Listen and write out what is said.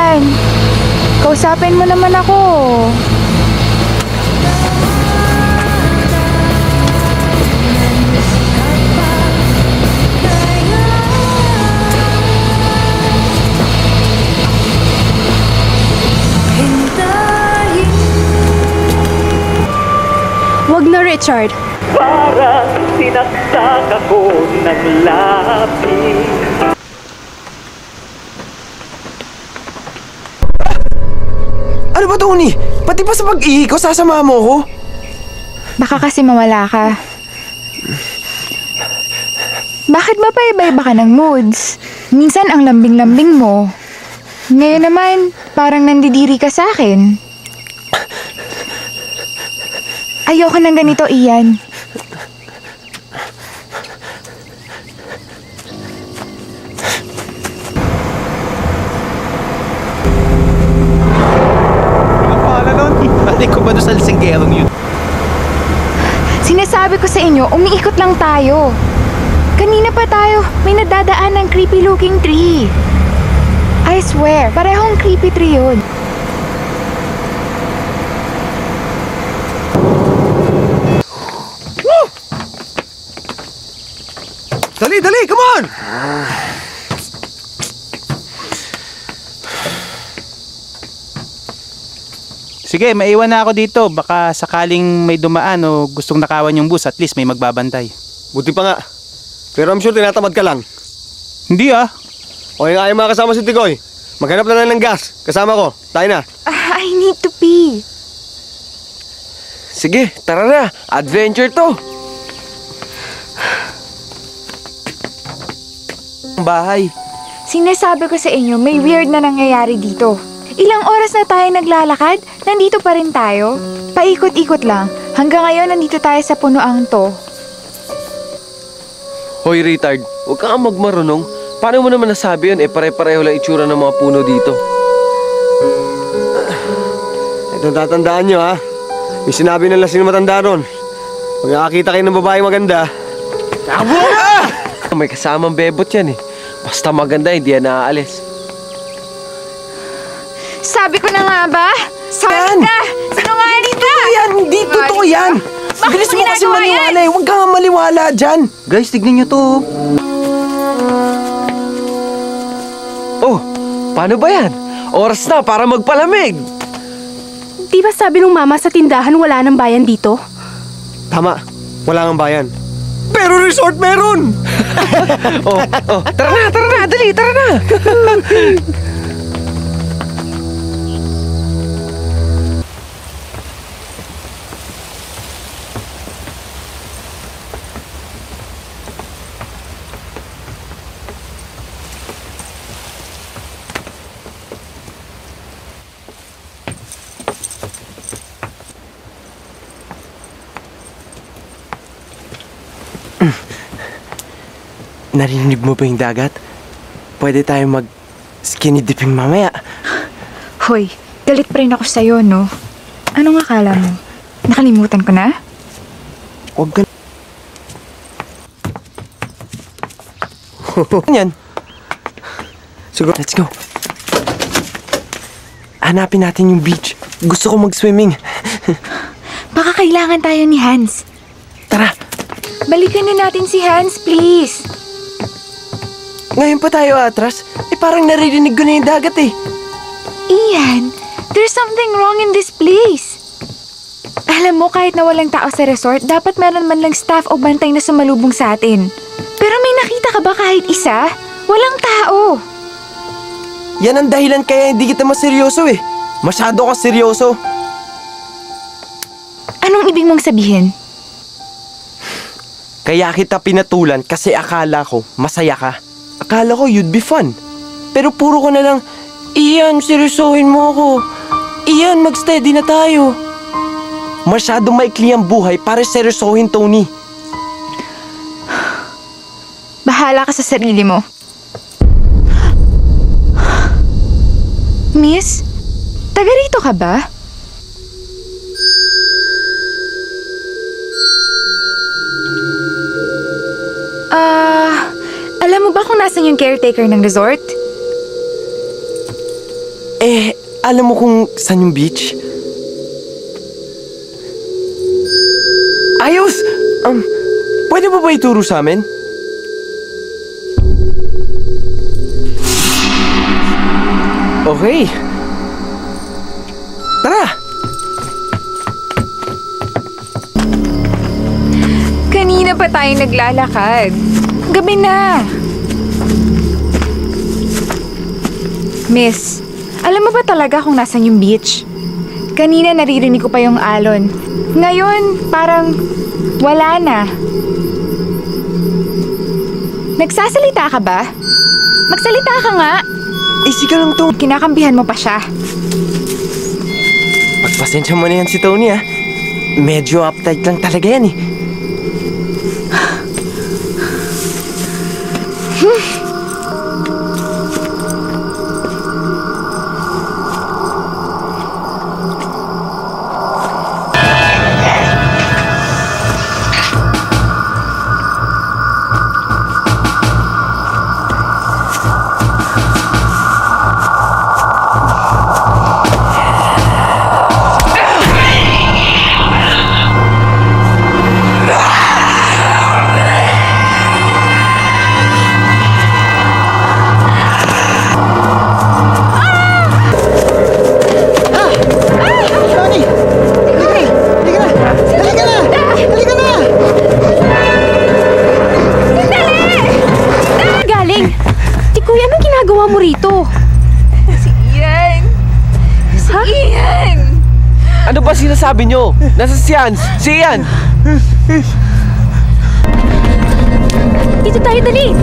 yan? Kausapin mo naman ako. Wag na, Richard. Parang sinaksak ako ng lapis. Ano ba, Tony? Pati pa sa pag-ihi ko, sasama mo ko? Baka kasi mawala ka. Bakit ba paiba-iba ka ng moods? Minsan ang lambing-lambing mo. Ngayon naman, parang nandidiri ka sa akin. Ayoko ng ganito, Ian. Balik ko ba doon sa lisenggerong yun? Sinasabi ko sa inyo, umiikot lang tayo. Kanina pa tayo, may nadadaan ng creepy looking tree. I swear, parehong creepy tree yun. Woo! Dali, dali, come on! Sige, maiwan na ako dito. Baka sakaling may dumaan o gustong nakawan yung bus, at least may magbabantay. Buti pa nga. Pero I'm sure tinatamad ka lang. Hindi ah. O yung ayaw makasama si Tigoy. Maghanap na lang ng gas. Kasama ko. Tayo na. I need to pee. Sige, tara na. Adventure to. Bahay. Sinasabi ko sa inyo, may weird na nangyayari dito. Ilang oras na tayo naglalakad, nandito pa rin tayo. Paikot-ikot lang. Hanggang ngayon, nandito tayo sa punuang to. Hoy, retard. Huwag kang magmarunong. Paano mo naman nasabi yun? Pare-pareho lang itsura ng mga puno dito. Ito tatandaan nyo ha. Yung sinabi ng lasing matanda ron. Pag nakakita kayo ng babae maganda. May kasamang bebot yan eh. Basta maganda, hindi yan naaalis. Sabi ko na nga ba? Sabi ka! Sinungaling ka! Yan, hindi totoo yan! Bakit Bilis mo mo kasi ginagawa maniwala eh. Huwag ka nga maliwala dyan. Guys, tignan nyo to. Oh, paano ba yan? Oras na para magpalamig. Di ba sabi nung mama sa tindahan wala nang bayan dito? Tama. Wala kang bayan. Pero resort meron! Tara na, dali, tara na. Narinig mo ba yung dagat? Pwede tayo mag-skinny dipping mamaya. Hoy, galit pa rin ako sa'yo, no? Anong akala mo? Nakalimutan ko na? Huwag ka... Yan. Siguro. Let's go. Hanapin natin yung beach. Gusto ko mag-swimming. Baka kailangan tayo ni Hans. Tara. Balikan na natin si Hans, please. Ngayon pa tayo atras. Parang naririnig ko na yung dagat eh. Ian, there's something wrong in this place. Alam mo, kahit na walang tao sa resort, dapat meron man lang staff o bantay na sumalubong sa atin. Pero may nakita ka ba kahit isa? Walang tao. Yan ang dahilan kaya hindi kita maseryoso eh. Masyado ka seryoso. Anong ibig mong sabihin? Kaya kita pinatulan kasi akala ko masaya ka. Akala ko you'd be fun. Pero puro ko na lang, Ian, seryosohin mo ako. Ian, mag-steady na tayo. Masyadong maikli ang buhay para seryosohin, Tony. Bahala ka sa sarili mo. Miss, taga rito ka ba? Alam mo ba kung nasan yung caretaker ng resort? Alam mo kung saan yung beach? Ayos! Pwede ba ituro sa amin? Okay. Tara! Kanina pa tayo naglalakad. Gabi na. Miss, alam mo ba talaga kung nasan yung beach? Kanina naririnig ko pa yung alon. Ngayon, parang wala na. Nagsasalita ka ba? Magsalita ka nga. Easy ka lang to. Kinakampihan mo pa siya. Pagpasensya mo na yan si Tony ah. Medyo uptight lang talaga yan eh. Mo rito. Si Ian. Si Ian. Ano ba sinasabi nyo? Nasa si Ian! Dito tayo, dali.